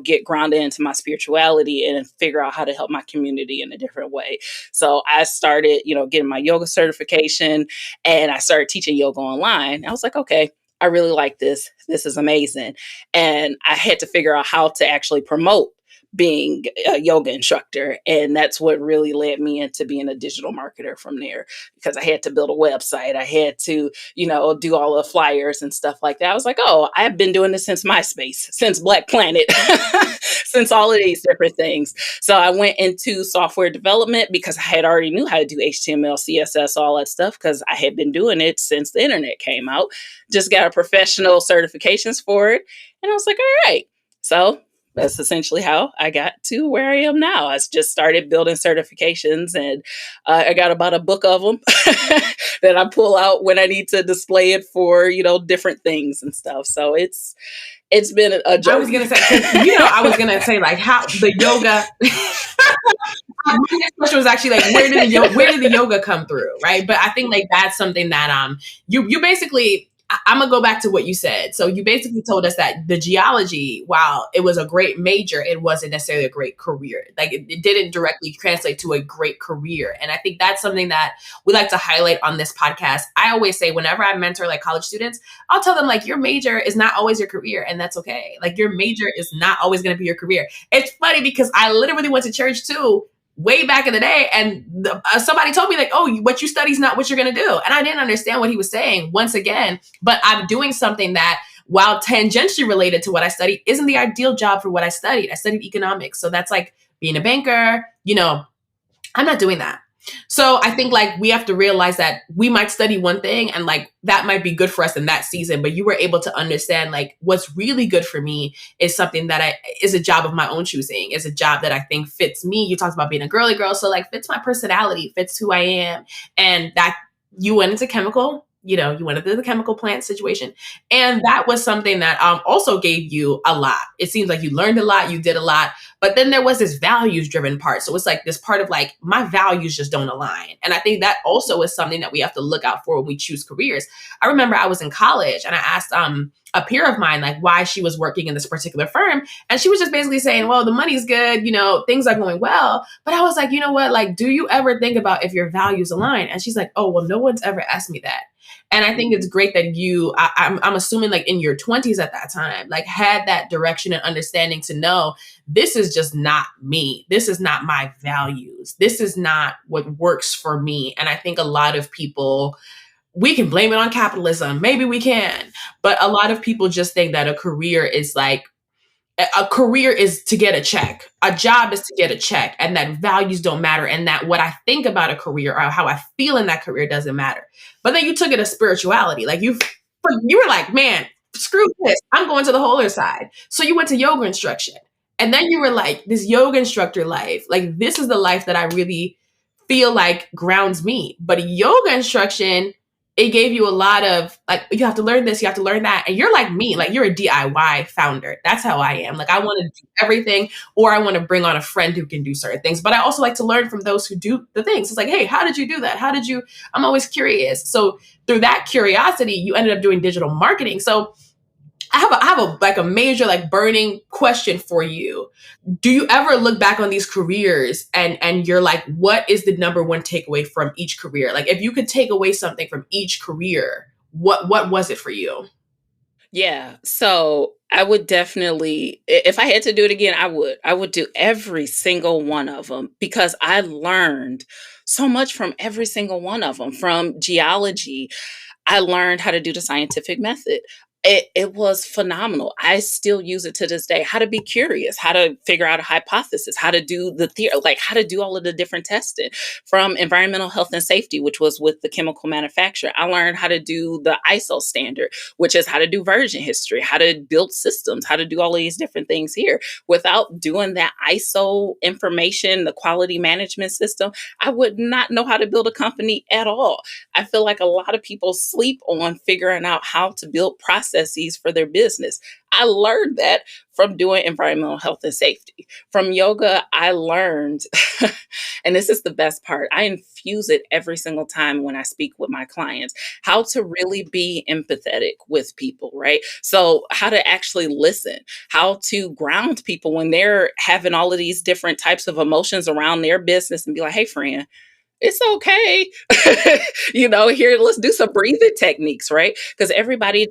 get grounded into my spirituality and figure out how to help my community in a different way. So I started, getting my yoga certification, and I started teaching yoga online. I was like, okay, I really like this. This is amazing. And I had to figure out how to actually promote being a yoga instructor. And that's what really led me into being a digital marketer from there, because I had to build a website. I had to, do all the flyers and stuff like that. I was like, oh, I've been doing this since MySpace, since Black Planet, since all of these different things. So I went into software development because I had already knew how to do HTML, CSS, all that stuff, because I had been doing it since the internet came out. Just got a professional certifications for it. And I was like, all right. So that's essentially how I got to where I am now. I just started building certifications, and I got about a book of them that I pull out when I need to display it for, different things and stuff. So it's been a journey. I was gonna say like how the yoga. My next question was actually like, where did the yoga come through, right? But I think like that's something that you basically. I'm going to go back to what you said. So you basically told us that the geology, while it was a great major, it wasn't necessarily a great career. Like it didn't directly translate to a great career. And I think that's something that we like to highlight on this podcast. I always say whenever I mentor like college students, I'll tell them like your major is not always your career. And that's okay. Like your major is not always going to be your career. It's funny because I literally went to church too, way back in the day, and somebody told me like, oh, what you study is not what you're going to do. And I didn't understand what he was saying once again, but I'm doing something that, while tangentially related to what I studied, isn't the ideal job for what I studied. I studied economics. So that's like being a banker, I'm not doing that. So I think like we have to realize that we might study one thing and like that might be good for us in that season, but you were able to understand like what's really good for me is something that is a job of my own choosing, is a job that I think fits me. You talked about being a girly girl. So like fits my personality, fits who I am. And that you went into chemical, you went into the chemical plant situation. And that was something that also gave you a lot. It seems like you learned a lot, you did a lot, but then there was this values driven part. So it's like this part of like, my values just don't align. And I think that also is something that we have to look out for when we choose careers. I remember I was in college and I asked a peer of mine, like why she was working in this particular firm. And she was just basically saying, well, the money's good, things are going well. But I was like, you know what? Like, do you ever think about if your values align? And she's like, oh, well, no one's ever asked me that. And I think it's great that I'm assuming like in your 20s at that time, like had that direction and understanding to know this is just not me. This is not my values. This is not what works for me. And I think a lot of people, we can blame it on capitalism. Maybe we can. But a lot of people just think that a career is to get a check. A job is to get a check, and that values don't matter. And that what I think about a career or how I feel in that career doesn't matter. But then you took it as spirituality. Like you were like, man, screw this. I'm going to the whole other side. So you went to yoga instruction. And then you were like, this yoga instructor life, like this is the life that I really feel like grounds me. But yoga instruction, it gave you a lot of like, you have to learn this, you have to learn that. And you're like me, like you're a DIY founder. That's how I am. Like I want to do everything, or I want to bring on a friend who can do certain things. But I also like to learn from those who do the things. It's like, hey, how did you do that? I'm always curious. So through that curiosity, you ended up doing digital marketing. So I have a major like burning question for you. Do you ever look back on these careers and you're like, what is the number one takeaway from each career? Like if you could take away something from each career, what was it for you? Yeah. So I would definitely, if I had to do it again, I would do every single one of them because I learned so much from every single one of them. From geology, I learned how to do the scientific method. It was phenomenal. I still use it to this day. How to be curious, how to figure out a hypothesis, how to do the theory, like how to do all of the different testing. From environmental health and safety, which was with the chemical manufacturer, I learned how to do the ISO standard, which is how to do version history, how to build systems, how to do all of these different things here. Without doing that ISO information, the quality management system, I would not know how to build a company at all. I feel like a lot of people sleep on figuring out how to build processes for their business. I learned that from doing environmental health and safety. From yoga, I learned, and this is the best part, I infuse it every single time when I speak with my clients, how to really be empathetic with people, right? So, how to actually listen, how to ground people when they're having all of these different types of emotions around their business and be like, hey, friend, it's okay. Here, let's do some breathing techniques, right? Because everybody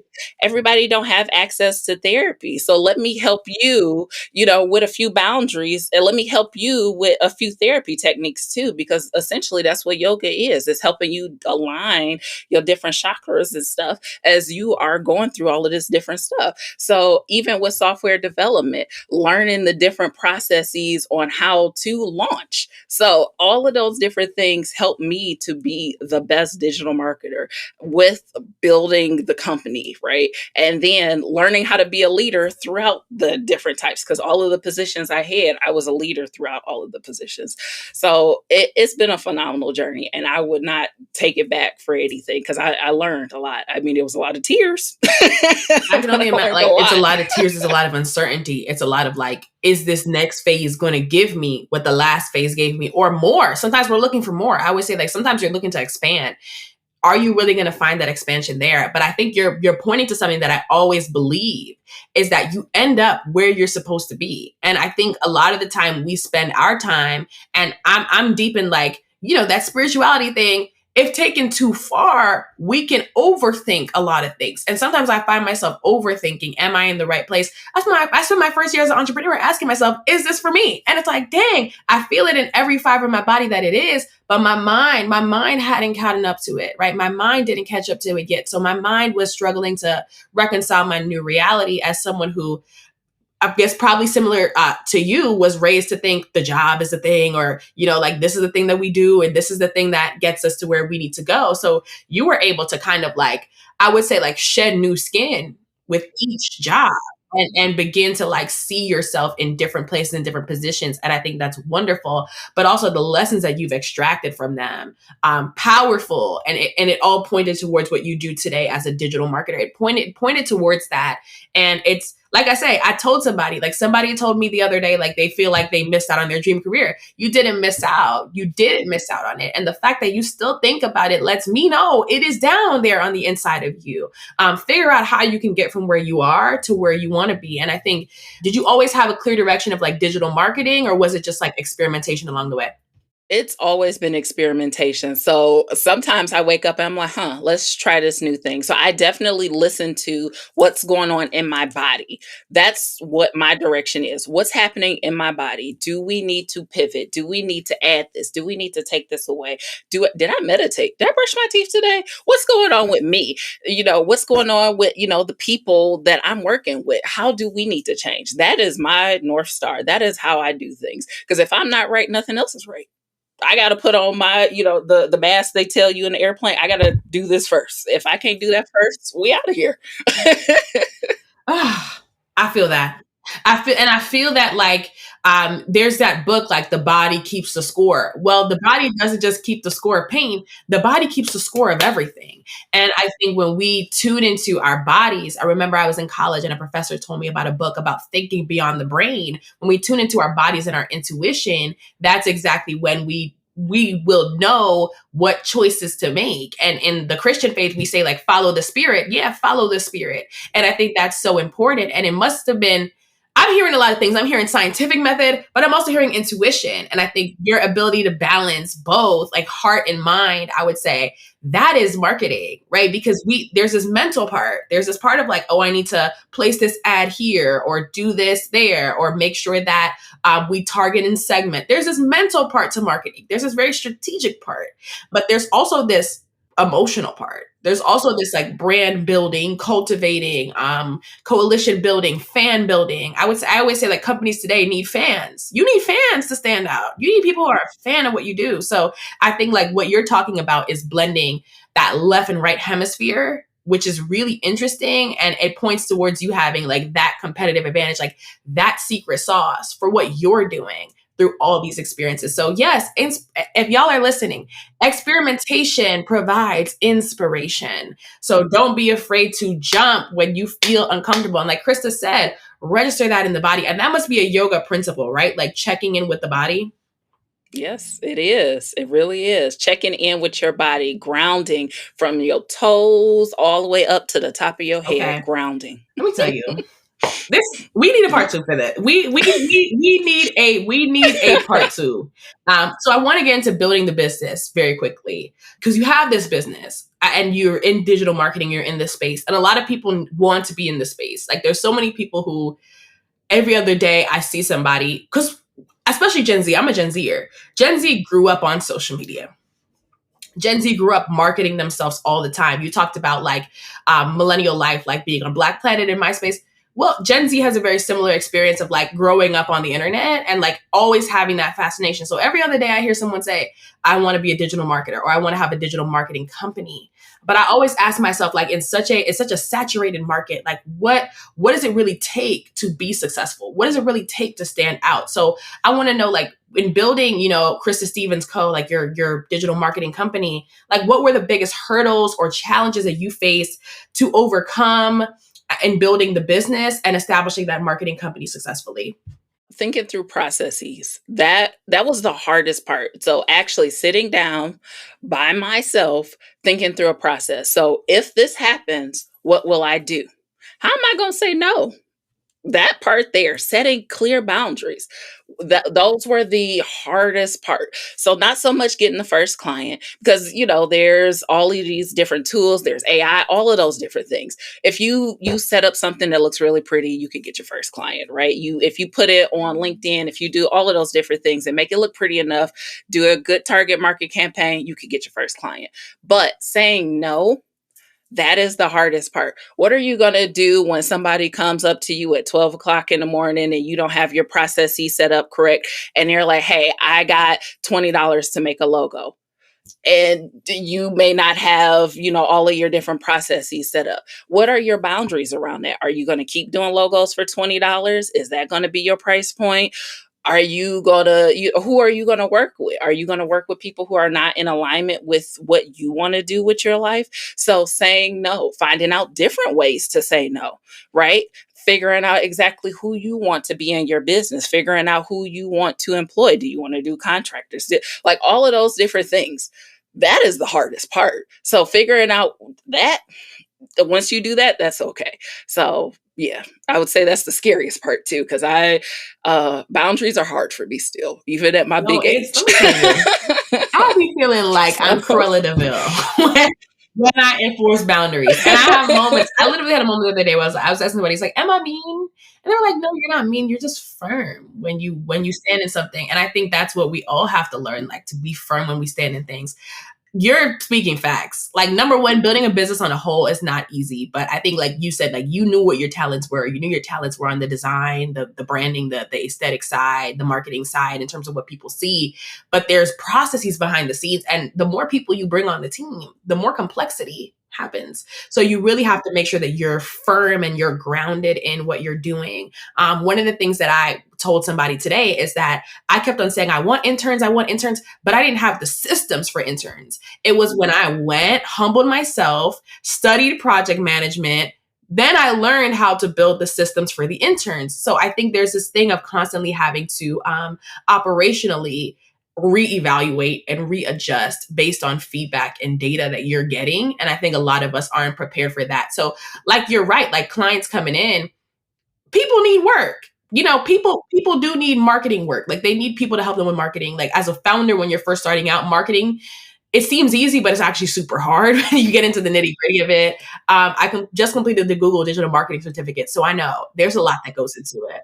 don't have access to therapy. So let me help you, with a few boundaries, and let me help you with a few therapy techniques too, because essentially that's what yoga is. It's helping you align your different chakras and stuff as you are going through all of this different stuff. So even with software development, learning the different processes on how to launch. So all of those different things help me to be the best digital marketer with building the company, right? And then learning how to be a leader throughout the different types, because all of the positions I had, I was a leader throughout all of the positions. So it's been a phenomenal journey, and I would not take it back for anything because I learned a lot. I mean, it was a lot of tears. I can only imagine, like, it's a lot of tears, it's a lot of uncertainty. It's a lot of like, is this next phase going to give me what the last phase gave me or more? Sometimes we're looking for more. I always say, like, sometimes you're looking to expand. Are you really going to find that expansion there? But I think you're pointing to something that I always believe is that you end up where you're supposed to be. And I think a lot of the time we spend our time, and I'm deep in like, that spirituality thing. If taken too far, we can overthink a lot of things. And sometimes I find myself overthinking, am I in the right place? I spent my first year as an entrepreneur asking myself, is this for me? And it's like, dang, I feel it in every fiber of my body that it is, but my mind hadn't caught up to it, right? My mind didn't catch up to it yet. So my mind was struggling to reconcile my new reality as someone who, I guess probably similar to you, was raised to think the job is the thing, or, like this is the thing that we do. And this is the thing that gets us to where we need to go. So you were able to kind of like, I would say like shed new skin with each job. and begin to like see yourself in different places and different positions. And I think that's wonderful, but also the lessons that you've extracted from them, powerful. And it all pointed towards what you do today as a digital marketer. It pointed towards that. And it's, like I say, I told somebody, like somebody told me the other day, like they feel like they missed out on their dream career. You didn't miss out. You didn't miss out on it. And the fact that you still think about it lets me know it is down there on the inside of you. Figure out how you can get from where you are to where you want to be. And I think, did you always have a clear direction of like digital marketing, or was it just like experimentation along the way? It's always been experimentation. So sometimes I wake up and I'm like, let's try this new thing. So I definitely listen to what's going on in my body. That's what my direction is. What's happening in my body? Do we need to pivot? Do we need to add this? Do we need to take this away? Did I meditate? Did I brush my teeth today? What's going on with me? What's going on with, the people that I'm working with? How do we need to change? That is my North Star. That is how I do things. Because if I'm not right, nothing else is right. I got to put on my, the mask they tell you in the airplane. I got to do this first. If I can't do that first, we out of here. I feel that. I feel that like there's that book like The Body Keeps the Score. Well, the body doesn't just keep the score of pain, the body keeps the score of everything. And I think when we tune into our bodies, I remember I was in college and a professor told me about a book about thinking beyond the brain. When we tune into our bodies and our intuition, that's exactly when we will know what choices to make. And in the Christian faith, we say like, follow the spirit. Yeah, follow the spirit. And I think that's so important. And it must have been, I'm hearing a lot of things. I'm hearing scientific method, but I'm also hearing intuition. And I think your ability to balance both, like heart and mind, I would say that is marketing, right? Because there's this mental part. There's this part of like, oh, I need to place this ad here or do this there, or make sure that we target and segment. There's this mental part to marketing. There's this very strategic part, but there's also this emotional part. There's also this like brand building, cultivating, coalition building, fan building. I always say like companies today need fans. You need fans to stand out. You need people who are a fan of what you do. So I think like what you're talking about is blending that left and right hemisphere, which is really interesting. And it points towards you having like that competitive advantage, like that secret sauce for what you're doing through all these experiences. So yes, if y'all are listening, experimentation provides inspiration. So don't be afraid to jump when you feel uncomfortable. And like Krista said, register that in the body. And that must be a yoga principle, right? Like checking in with the body. Yes, it is. It really is. Checking in with your body, grounding from your toes all the way up to the top of your head, Okay. grounding. Let me tell you. We need a part two for that. We need a part two. So I want to get into building the business very quickly, because you have this business and you're in digital marketing, you're in this space, and a lot of people want to be in this space. Like there's so many people who every other day I see somebody, because especially Gen Z, I'm a Gen Zer. Gen Z grew up on social media. Gen Z grew up marketing themselves all the time. You talked about like millennial life, like being on Black Planet and MySpace. Well, Gen Z has a very similar experience of like growing up on the internet and like always having that fascination. So every other day I hear someone say, I want to be a digital marketer, or I want to have a digital marketing company. But I always ask myself, like it's such a saturated market, like what does it really take to be successful? What does it really take to stand out? So I want to know, like in building, Christa Stephens Co., like your digital marketing company, like what were the biggest hurdles or challenges that you faced to overcome in building the business and establishing that marketing company successfully? Thinking through processes. That was the hardest part. So actually sitting down by myself, thinking through a process. So if this happens, what will I do? How am I going to say no? That part there, setting clear boundaries, those were the hardest part. So not so much getting the first client, because there's all of these different tools, there's AI, all of those different things. If you set up something that looks really pretty, you can get your first client, right? If you put it on LinkedIn, if you do all of those different things and make it look pretty enough, do a good target market campaign, you could get your first client. But saying no, that is the hardest part. What are you going to do when somebody comes up to you at 12 o'clock in the morning and you don't have your processes set up correct? And you're like, hey, I got $20 to make a logo. And you may not have, all of your different processes set up. What are your boundaries around that? Are you going to keep doing logos for $20? Is that going to be your price point? Are you gonna who are you gonna work with? Are you gonna work with people who are not in alignment with what you want to do with your life? So saying no, finding out different ways to say no, right? Figuring out exactly who you want to be in your business, figuring out who you want to employ. Do you want to do contractors? Like all of those different things. That is the hardest part. So figuring out that, once you do that, that's okay. So yeah, I would say that's the scariest part too, because boundaries are hard for me still, even at my No, big it's, age. let me tell you, I'll be feeling like I'm So, Cruella de Vil when I enforce boundaries. And I have moments. I literally had a moment the other day where I was asking somebody, he's like, "Am I mean?" And they were like, "No, you're not mean. You're just firm when you stand in something." And I think that's what we all have to learn, like to be firm when we stand in things. You're speaking facts. Like, number one, building a business on a whole is not easy. But I think, like you said, like you knew what your talents were. You knew your talents were on the design, the branding, the aesthetic side, the marketing side in terms of what people see. But there's processes behind the scenes. And the more people you bring on the team, the more complexity happens. So you really have to make sure that you're firm and you're grounded in what you're doing. One of the things that I told somebody today is that I kept on saying, I want interns, but I didn't have the systems for interns. It was when I went, humbled myself, studied project management, then I learned how to build the systems for the interns. So I think there's this thing of constantly having to operationally reevaluate and readjust based on feedback and data that you're getting. And I think a lot of us aren't prepared for that. So, like, you're right, like clients coming in, people need work. People do need marketing work. Like, they need people to help them with marketing. Like, as a founder, when you're first starting out, marketing, it seems easy, but it's actually super hard when you get into the nitty gritty of it. Just completed the Google Digital Marketing Certificate, so I know there's a lot that goes into it.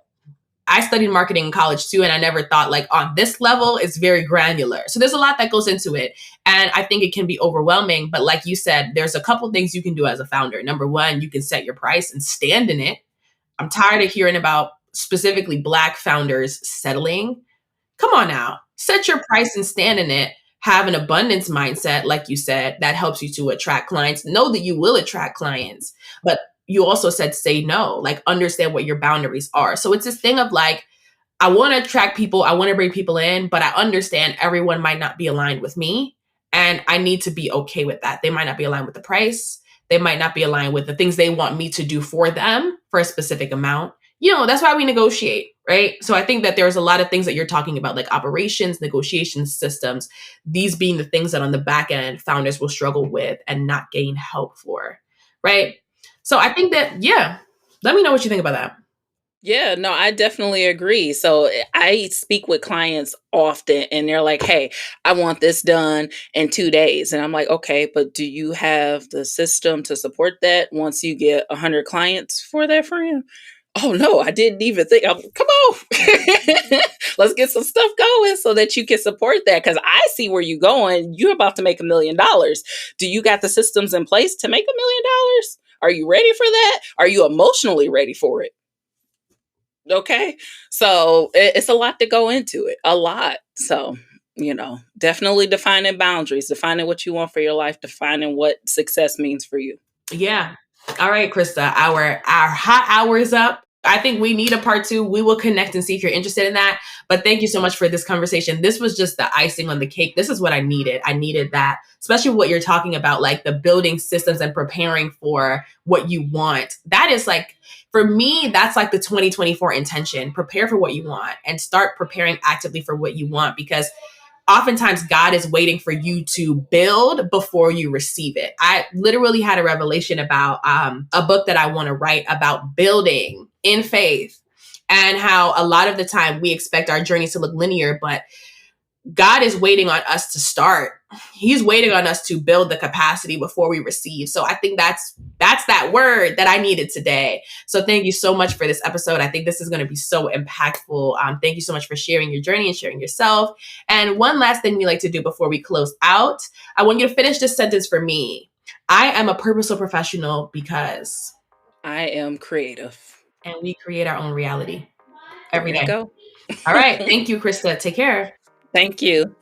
I studied marketing in college too, and I never thought, like, on this level, it's very granular. So there's a lot that goes into it. And I think it can be overwhelming. But like you said, there's a couple things you can do as a founder. Number one, you can set your price and stand in it. I'm tired of hearing about specifically Black founders settling. Come on now, set your price and stand in it. Have an abundance mindset, like you said, that helps you to attract clients. Know that you will attract clients, but you also said say no, like understand what your boundaries are. So it's this thing of like, I want to attract people, I want to bring people in, but I understand everyone might not be aligned with me. And I need to be okay with that. They might not be aligned with the price. They might not be aligned with the things they want me to do for them for a specific amount. That's why we negotiate, right? So I think that there's a lot of things that you're talking about, like operations, negotiation systems, these being the things that on the back end founders will struggle with and not gain help for, right? So I think that, yeah, let me know what you think about that. yeah, no, I definitely agree. So I speak with clients often and they're like, "Hey, I want this done in 2 days." And I'm like, "Okay, but do you have the system to support that once you get 100 clients for that friend?" "Oh no, I didn't even think." Come on, let's get some stuff going so that you can support that. Because I see where you're going. You're about to make $1 million. Do you got the systems in place to make $1 million? Are you ready for that? Are you emotionally ready for it? Okay. So it's a lot to go into it, a lot. So, definitely defining boundaries, defining what you want for your life, defining what success means for you. Yeah. All right, Krista, our hot hour is up. I think we need a part two. We will connect and see if you're interested in that. But thank you so much for this conversation. This was just the icing on the cake. This is what I needed. I needed that, especially what you're talking about, like the building systems and preparing for what you want. That is like, for me, that's like the 2024 intention. Prepare for what you want and start preparing actively for what you want, because oftentimes God is waiting for you to build before you receive it. I literally had a revelation about a book that I want to write about building in faith, and how a lot of the time we expect our journeys to look linear, but God is waiting on us to start. He's waiting on us to build the capacity before we receive. So I think that's that word that I needed today. So thank you so much for this episode. I think this is going to be so impactful. Thank you so much for sharing your journey and sharing yourself. And one last thing we like to do before we close out, I want you to finish this sentence for me. I am a purposeful professional because, I am creative. and we create our own reality There every you day. go. All right. Thank you, Krista. Take care. Thank you.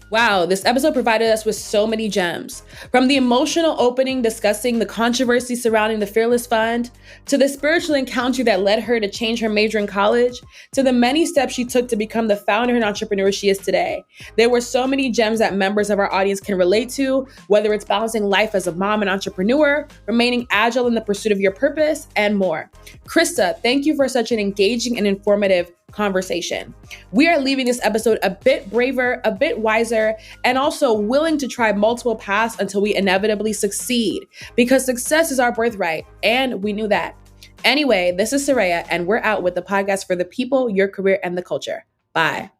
Wow, this episode provided us with so many gems. From the emotional opening discussing the controversy surrounding the Fearless Fund, to the spiritual encounter that led her to change her major in college, to the many steps she took to become the founder and entrepreneur she is today. There were so many gems that members of our audience can relate to, whether it's balancing life as a mom and entrepreneur, remaining agile in the pursuit of your purpose, and more. Krista, thank you for such an engaging and informative conversation. We are leaving this episode a bit braver, a bit wiser, and also willing to try multiple paths until we inevitably succeed, because success is our birthright, and we knew that. Anyway, this is Surayya, and we're out with the podcast for the people, your career, and the culture. Bye.